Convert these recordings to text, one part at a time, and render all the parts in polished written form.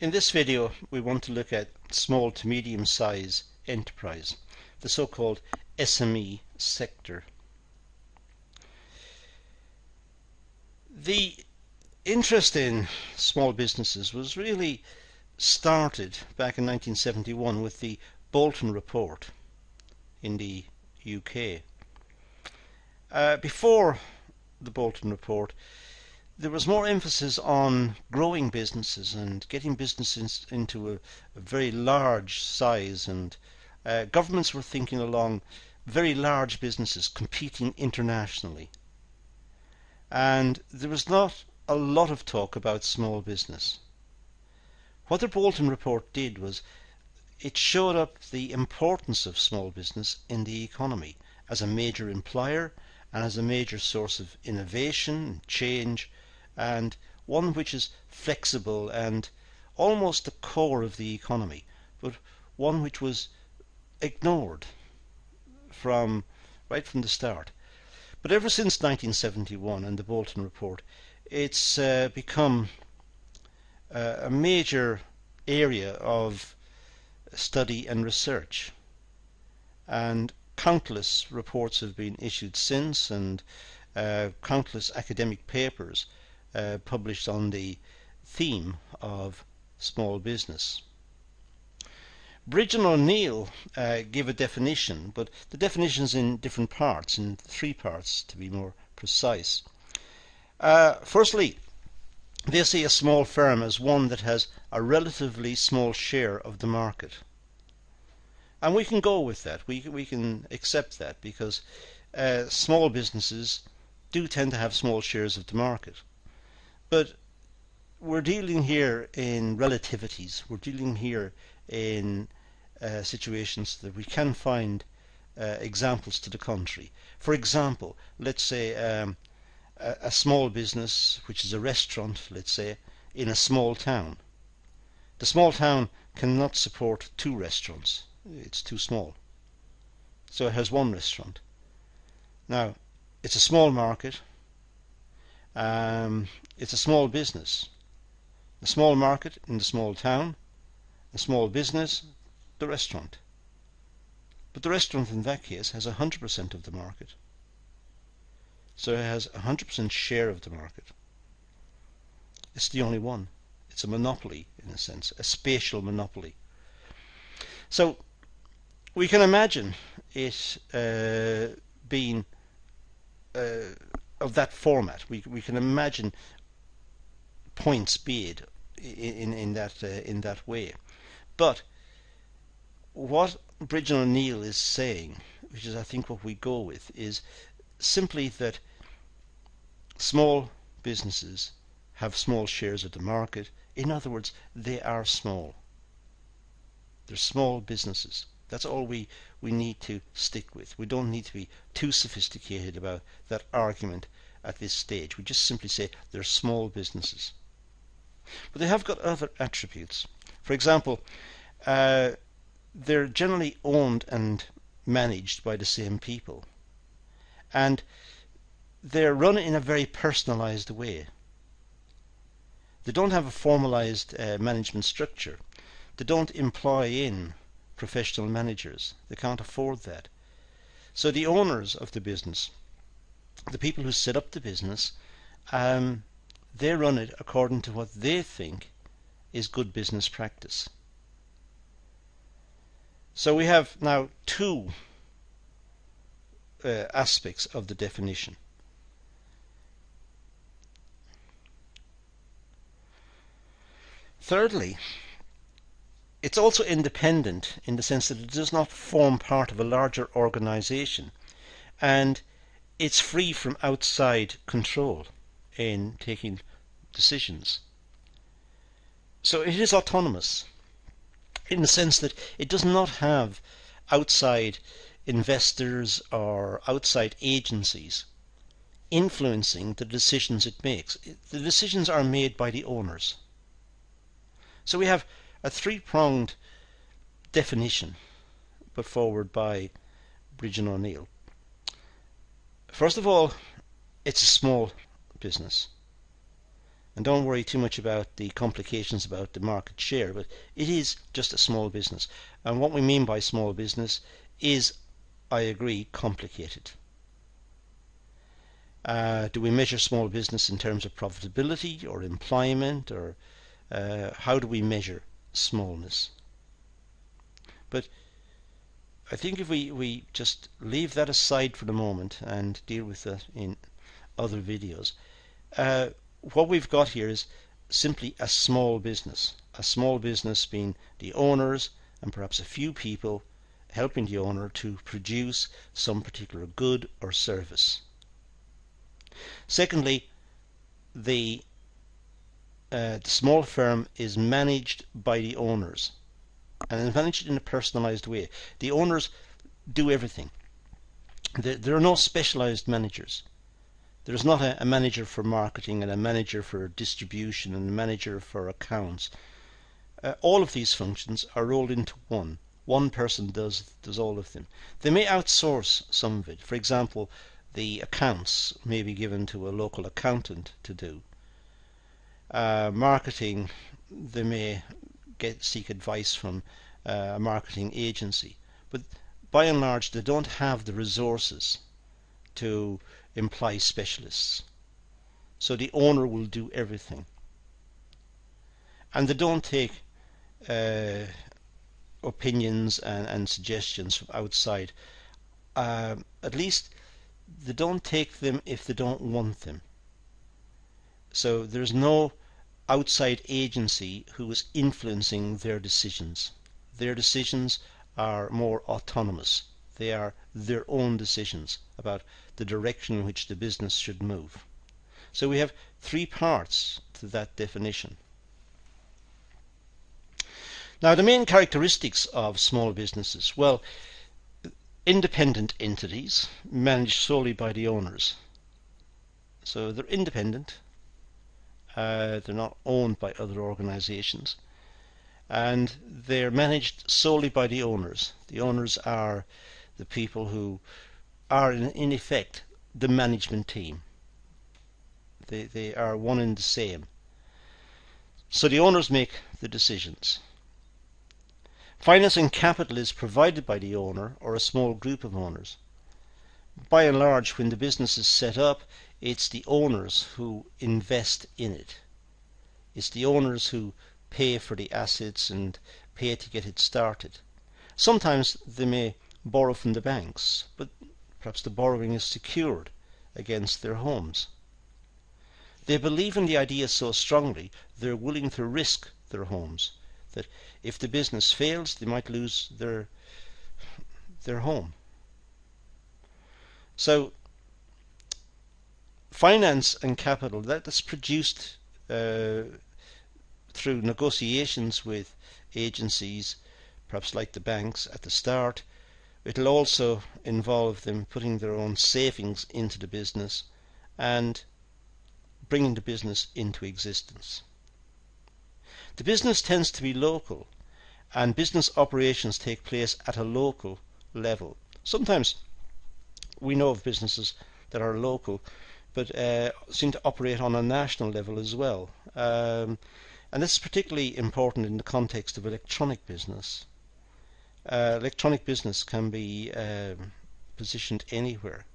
In this video we want to look at small to medium size enterprise, the so-called SME sector. The interest in small businesses was really started back in 1971 with the Bolton Report in the UK. Before the Bolton Report, there was more emphasis on growing businesses and getting businesses into a very large size, and governments were thinking along very large businesses competing internationally. And there was not a lot of talk about small business. What the Bolton Report did was it showed up the importance of small business in the economy as a major employer and as a major source of innovation and change, and one which is flexible and almost the core of the economy, but one which was ignored right from the start. But ever since 1971 and the Bolton Report, it's become a major area of study and research, and countless reports have been issued since, and countless academic papers published on the theme of small business. Bridge and O'Neill give a definition, but the definition is in different parts, in 3 parts to be more precise. Firstly, they see a small firm as one that has a relatively small share of the market. And we can go with that, we can accept that, because small businesses do tend to have small shares of the market. But we're dealing here in relativities, we're dealing here in situations that we can find examples to the contrary. For example, let's say a small business, which is a restaurant, let's say, in a small town. The small town cannot support 2 restaurants, it's too small. So it has 1 restaurant. Now, it's a small market, it's a small business. A small market in the small town, a small business, the restaurant. But the restaurant in that case has 100% of the market. So it has 100% share of the market. It's the only one. It's a monopoly, in a sense, a spatial monopoly. So we can imagine it being of that format. We can imagine points being in that way. But what Bridge and O'Neill is saying, which is I think what we go with, is simply that small businesses have small shares of the market. In other words, they are small. They're small businesses. That's all we need to stick with. We don't need to be too sophisticated about that argument at this stage. We just simply say they're small businesses. But they have got other attributes. For example, they're generally owned and managed by the same people, and they're run in a very personalized way. They don't have a formalized management structure. They don't employ in professional managers. They can't afford that. So the owners of the business, the people who set up the business, they run it according to what they think is good business practice. So we have now 2 aspects of the definition. Thirdly, it's also independent in the sense that it does not form part of a larger organization, and it's free from outside control in taking decisions. So it is autonomous in the sense that it does not have outside investors or outside agencies influencing the decisions it makes. The decisions are made by the owners. So we have a 3-pronged definition put forward by Bridge and O'Neill. First of all, it's a small business. And don't worry too much about the complications about the market share, but it is just a small business. And what we mean by small business is, I agree, complicated. Do we measure small business in terms of profitability or employment, or how do we measure smallness? But I think if we just leave that aside for the moment and deal with that in other videos, what we've got here is simply a small business. A small business being the owners and perhaps a few people helping the owner to produce some particular good or service. Secondly, the small firm is managed by the owners, and is managed in a personalized way. The owners do everything. There are no specialized managers. There's not a manager for marketing and a manager for distribution and a manager for accounts. All of these functions are rolled into one. One person does all of them. They may outsource some of it. For example, the accounts may be given to a local accountant to do. Marketing, they may seek advice from a marketing agency. But by and large, they don't have the resources to employ specialists. So the owner will do everything. And they don't take opinions and suggestions from outside. At least they don't take them if they don't want them. So there's no outside agency who is influencing their decisions. Their decisions are more autonomous. They are their own decisions about the direction in which the business should move. So we have three parts to that definition. Now, the main characteristics of small businesses, well, independent entities managed solely by the owners. So they're independent, they're not owned by other organizations, and they're managed solely by the owners. The owners are the people who are in effect the management team. They are one and the same. So the owners make the decisions. Finance and capital is provided by the owner or a small group of owners. By and large, when the business is set up, it's the owners who invest in it. It's the owners who pay for the assets and pay to get it started. Sometimes they may borrow from the banks, but perhaps the borrowing is secured against their homes. They believe in the idea so strongly they're willing to risk their homes, that if the business fails they might lose their home. So finance and capital, that's produced through negotiations with agencies, perhaps like the banks at the start. It'll also involve them putting their own savings into the business and bringing the business into existence. The business tends to be local, and business operations take place at a local level. Sometimes we know of businesses that are local but seem to operate on a national level as well. And this is particularly important in the context of electronic business. Electronic business can be positioned anywhere,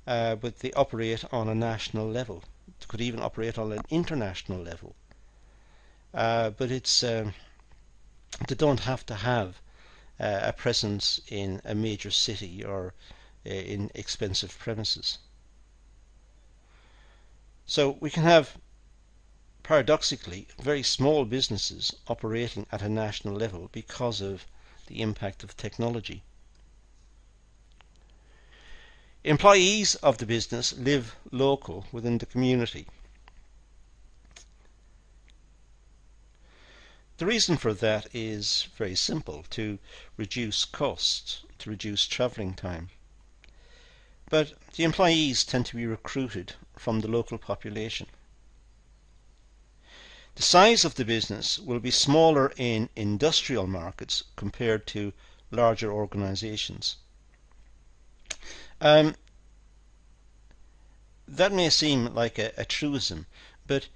but they operate on a national level. They could even operate on an international level. But it's they don't have to have a presence in a major city or in expensive premises. So we can have, paradoxically, very small businesses operating at a national level because of the impact of technology. Employees of the business live local within the community. The reason for that is very simple: to reduce costs, to reduce travelling time. But the employees tend to be recruited from the local population. The size of the business will be smaller in industrial markets compared to larger organizations. That may seem like a truism, but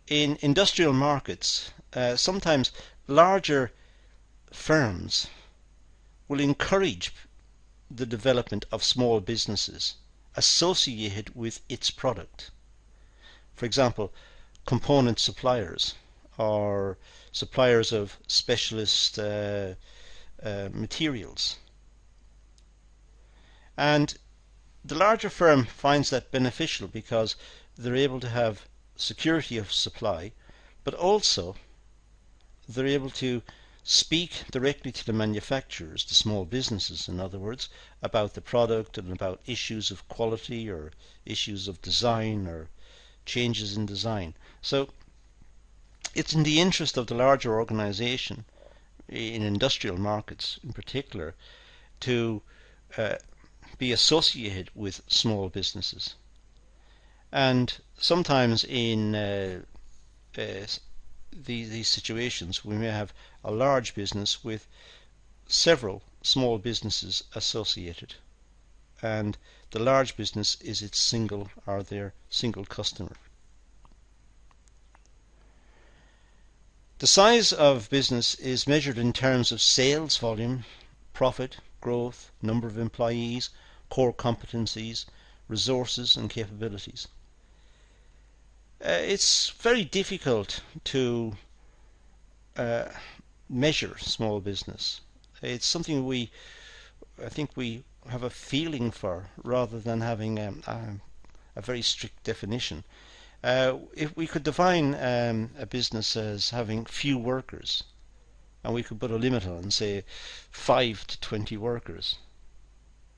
in industrial markets, sometimes larger firms will encourage the development of small businesses associated with its product. For example, component suppliers or suppliers of specialist materials. And the larger firm finds that beneficial because they're able to have security of supply, but also they're able to speak directly to the manufacturers, the small businesses in other words, about the product and about issues of quality or issues of design or changes in design. So it's in the interest of the larger organization, in industrial markets in particular, to be associated with small businesses. And sometimes in these situations we may have a large business with several small businesses associated, and the large business is its single or their single customer. The size of business is measured in terms of sales volume, profit, growth, number of employees, core competencies, resources and capabilities. It's very difficult to measure small business. It's something I think we have a feeling for rather than having a very strict definition. If we could define a business as having few workers, and we could put a limit on, say, 5 to 20 workers,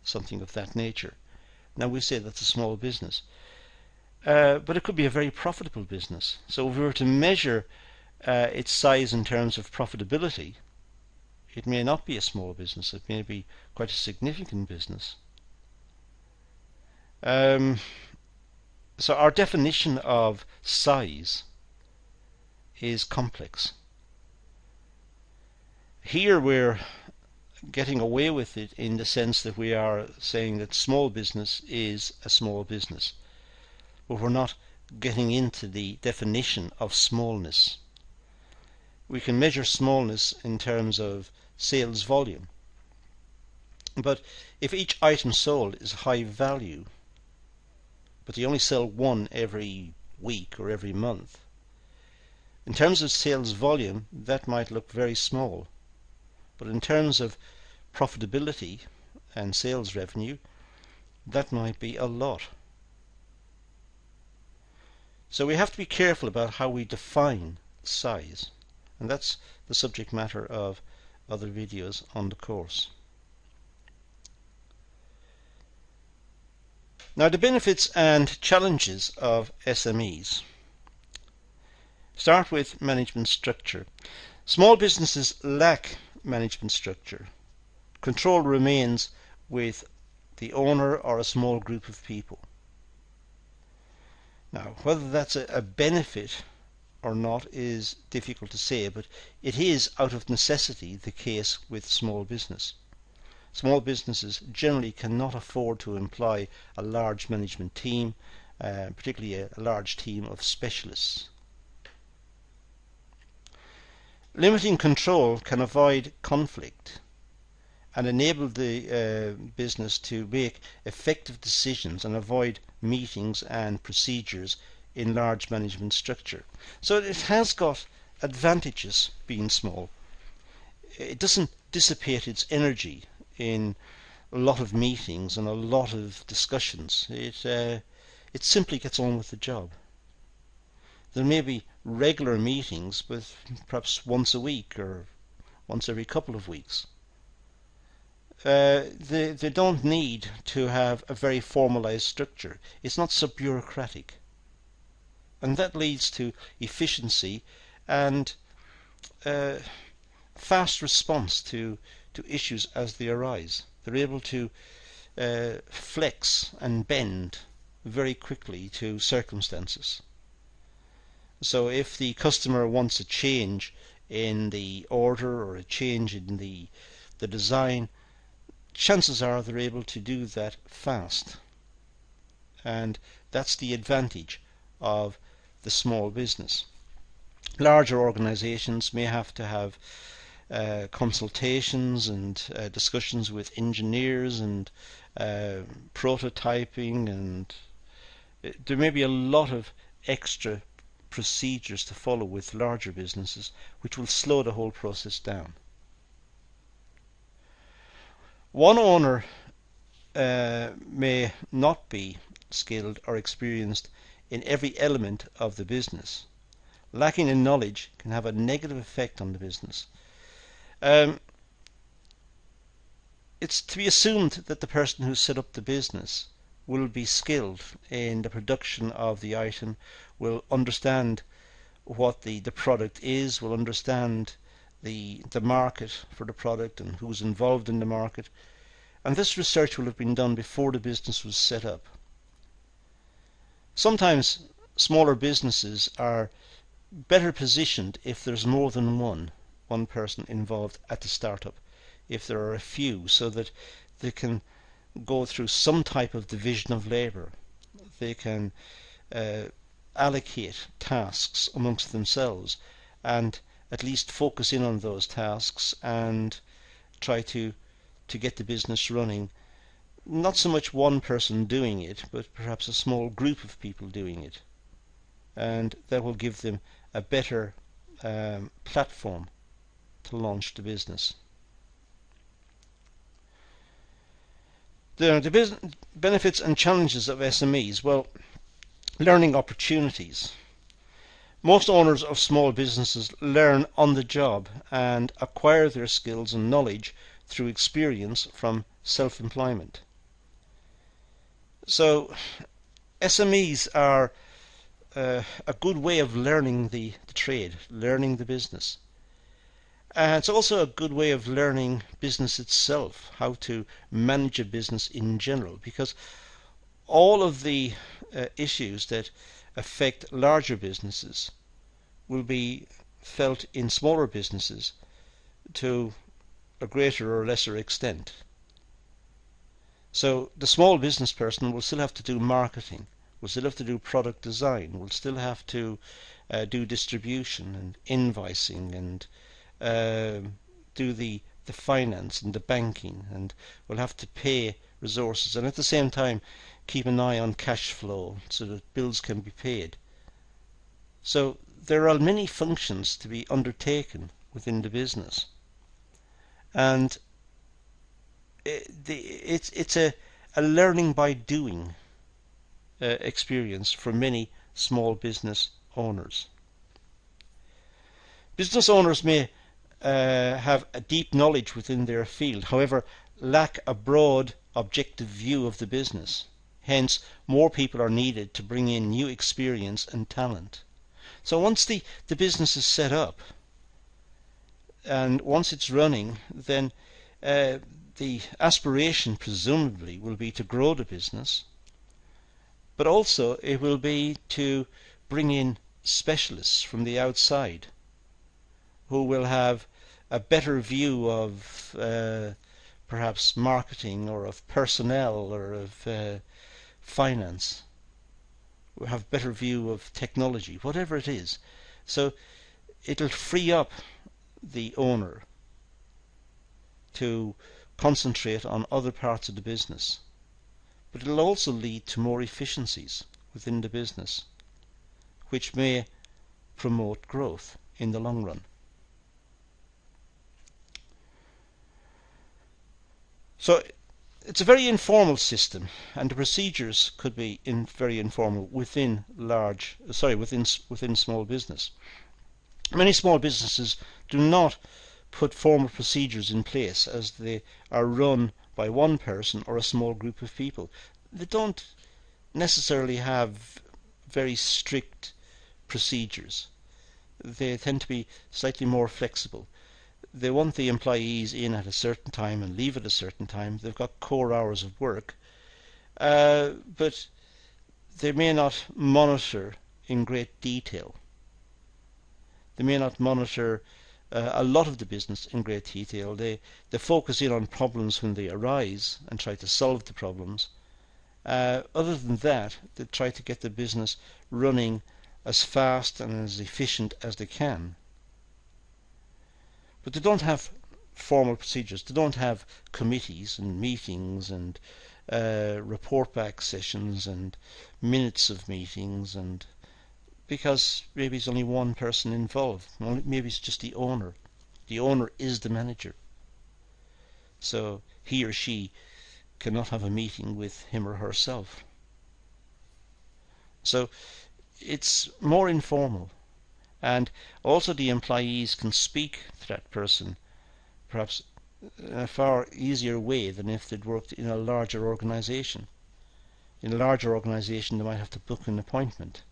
something of that nature. Now we say that's a small business. But it could be a very profitable business. So if we were to measure its size in terms of profitability, it may not be a small business. It may be quite a significant business. So our definition of size is complex. Here we're getting away with it in the sense that we are saying that small business is a small business, but we're not getting into the definition of smallness. We can measure smallness in terms of sales volume, but if each item sold is high value, but you only sell one every week or every month, in terms of sales volume that might look very small, but in terms of profitability and sales revenue that might be a lot. So we have to be careful about how we define size, and that's the subject matter of other videos on the course. Now, the benefits and challenges of SMEs. Start with management structure. Small businesses lack management structure. Control remains with the owner or a small group of people. Now, whether that's a benefit or not is difficult to say, but it is out of necessity the case with small business. Small businesses generally cannot afford to employ a large management team, particularly a large team of specialists. Limiting control can avoid conflict and enable the business to make effective decisions and avoid meetings and procedures in large management structure. So it has got advantages being small. It doesn't dissipate its energy in a lot of meetings and a lot of discussions. It simply gets on with the job. There may be regular meetings, but perhaps once a week or once every couple of weeks. They don't need to have a very formalized structure. It's not so bureaucratic, and that leads to efficiency and fast response to issues as they arise. They're able to flex and bend very quickly to circumstances. So if the customer wants a change in the order or a change in the design, chances are they're able to do that fast. And that's the advantage of the small business. Larger organizations may have to have consultations and discussions with engineers and prototyping, and there may be a lot of extra procedures to follow with larger businesses, which will slow the whole process down. One owner may not be skilled or experienced in every element of the business. Lacking in knowledge can have a negative effect on the business. It's to be assumed that the person who set up the business will be skilled in the production of the item, will understand what the product is, will understand the market for the product and who's involved in the market. And this research will have been done before the business was set up. Sometimes smaller businesses are better positioned if there's more than one person involved at the startup, if there are a few, so that they can go through some type of division of labour. They can allocate tasks amongst themselves and at least focus in on those tasks and try to get the business running. Not so much one person doing it, but perhaps a small group of people doing it. And that will give them a better platform to launch the business. The benefits and challenges of SMEs. Well, learning opportunities. Most owners of small businesses learn on the job and acquire their skills and knowledge through experience from self-employment. So SMEs are a good way of learning the trade, learning the business. And it's also a good way of learning business itself, how to manage a business in general, because all of the issues that affect larger businesses will be felt in smaller businesses to a greater or lesser extent. So the small business person will still have to do marketing, will still have to do product design, will still have to do distribution and invoicing and do the finance and the banking, and will have to pay resources and at the same time keep an eye on cash flow so that bills can be paid. So there are many functions to be undertaken within the business, and it's a learning by doing experience for many small business owners. Business owners may have a deep knowledge within their field, however lack a broad objective view of the business. Hence, more people are needed to bring in new experience and talent. So once the business is set up and once it's running, then the aspiration presumably will be to grow the business, but also it will be to bring in specialists from the outside who will have a better view of perhaps marketing or of personnel or of finance, will have a better view of technology, whatever it is. So it'll free up the owner to concentrate on other parts of the business, but it'll also lead to more efficiencies within the business, which may promote growth in the long run. So it's a very informal system, and the procedures could be very informal within small business. Many small businesses do not put formal procedures in place as they are run by one person or a small group of people. They don't necessarily have very strict procedures. They tend to be slightly more flexible. They want the employees in at a certain time and leave at a certain time. They've got core hours of work, but they may not monitor in great detail. They may not monitor a lot of the business in great detail. They focus in on problems when they arise and try to solve the problems. Other than that, they try to get the business running as fast and as efficient as they can. But they don't have formal procedures. They don't have committees and meetings and report back sessions and minutes of meetings, and because maybe it's only one person involved. Maybe it's just the owner. The owner is the manager. So he or she cannot have a meeting with him or herself. So it's more informal. And also the employees can speak to that person perhaps in a far easier way than if they'd worked in a larger organization. In a larger organization, they might have to book an appointment.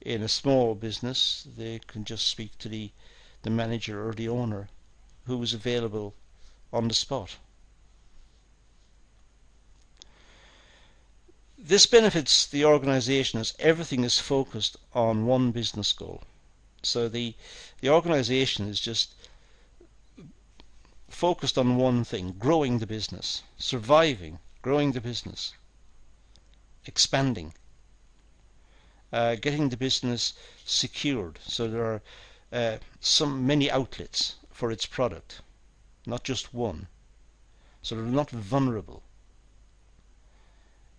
In a small business, they can just speak to the manager or the owner, who is available on the spot. This benefits the organization as everything is focused on one business goal. So the organization is just focused on one thing: growing the business, surviving, growing the business, expanding, getting the business secured. So there are many outlets for its product, not just one. So they're not vulnerable.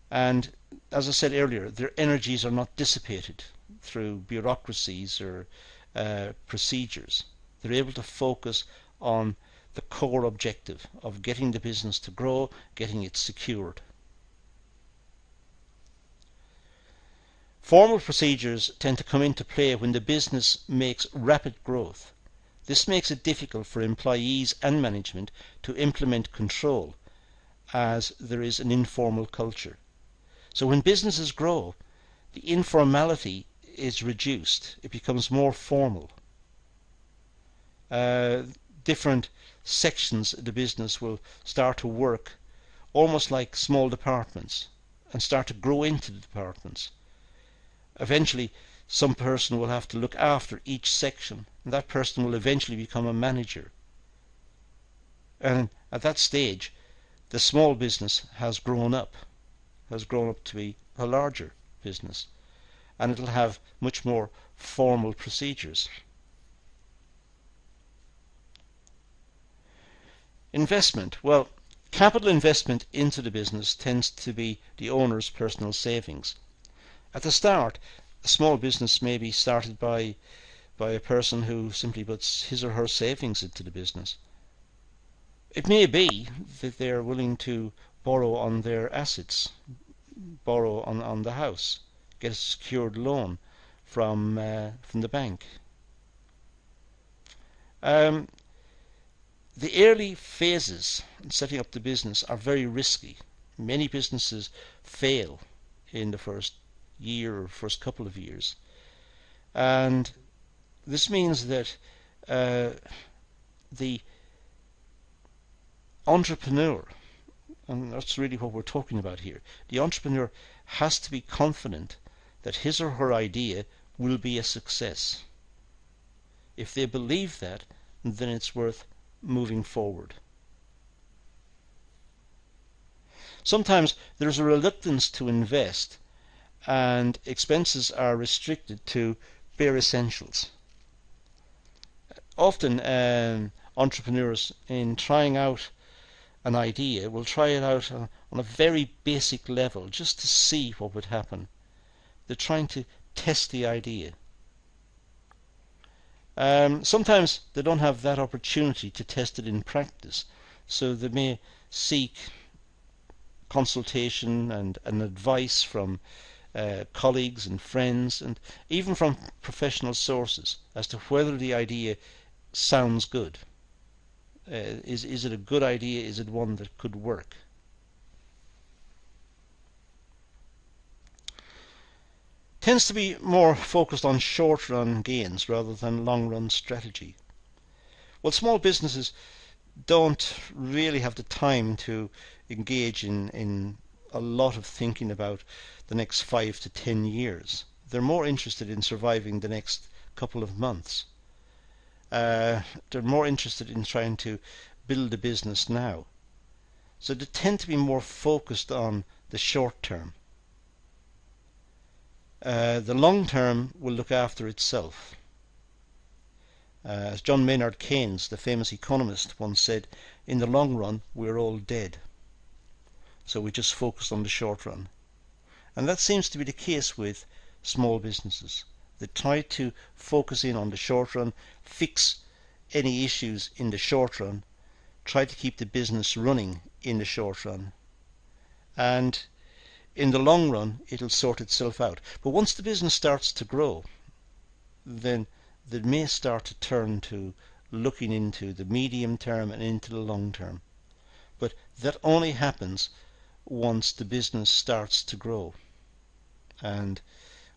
And as I said earlier, their energies are not dissipated through bureaucracies or procedures. They're able to focus on the core objective of getting the business to grow, getting it secured. Formal procedures tend to come into play when the business makes rapid growth. This makes it difficult for employees and management to implement control, as there is an informal culture. So when businesses grow, the informality is reduced. It becomes more formal. Different sections of the business will start to work almost like small departments and start to grow into the departments. Eventually, some person will have to look after each section, and that person will eventually become a manager. And at that stage, the small business has grown up to be a larger business, and it'll have much more formal procedures. Investment. Well, capital investment into the business tends to be the owner's personal savings. At the start, a small business may be started by a person who simply puts his or her savings into the business. It may be that they are willing to borrow on their assets, borrow on the house, get a secured loan from the bank. The early phases in setting up the business are very risky. Many businesses fail in the first year or first couple of years, and this means that the entrepreneur, and that's really what we're talking about here, the entrepreneur has to be confident that his or her idea will be a success. If they believe that, then it's worth moving forward. Sometimes there's a reluctance to invest, and expenses are restricted to bare essentials. Often entrepreneurs, in trying out an idea, will try it out on a very basic level just to see what would happen. They're trying to test the idea. Sometimes they don't have that opportunity to test it in practice, so they may seek consultation and advice from colleagues and friends, and even from professional sources, as to whether the idea sounds good. Is it a good idea? Is it one that could work? Tends to be more focused on short-run gains rather than long-run strategy. Well, small businesses don't really have the time to engage in a lot of thinking about the next 5 to 10 years. They're more interested in surviving the next couple of months. They're more interested in trying to build a business now. So they tend to be more focused on the short term. The long term will look after itself. As John Maynard Keynes, the famous economist, once said, in the long run we're all dead. So we just focus on the short run. And that seems to be the case with small businesses. They try to focus in on the short run, fix any issues in the short run, try to keep the business running in the short run, and in the long run it'll sort itself out. But once the business starts to grow, then they may start to turn to looking into the medium term and into the long term. But that only happens once the business starts to grow, and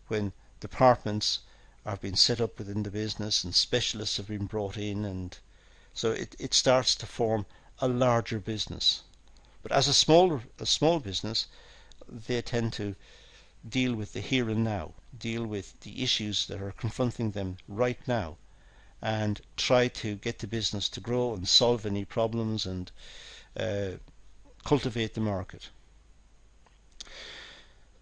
when departments have been set up within the business and specialists have been brought in, and so it starts to form a larger business. But as a small business, they tend to deal with the here and now, deal with the issues that are confronting them right now, and try to get the business to grow and solve any problems and cultivate the market.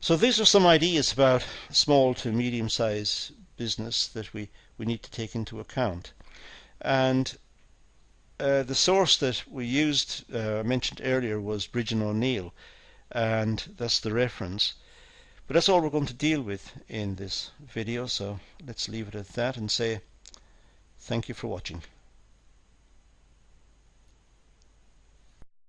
So these are some ideas about small to medium-sized business that we need to take into account. And the source that we used, I mentioned earlier, was Bridge and O'Neill, and that's the reference. But that's all we're going to deal with in this video, so let's leave it at that and say thank you for watching.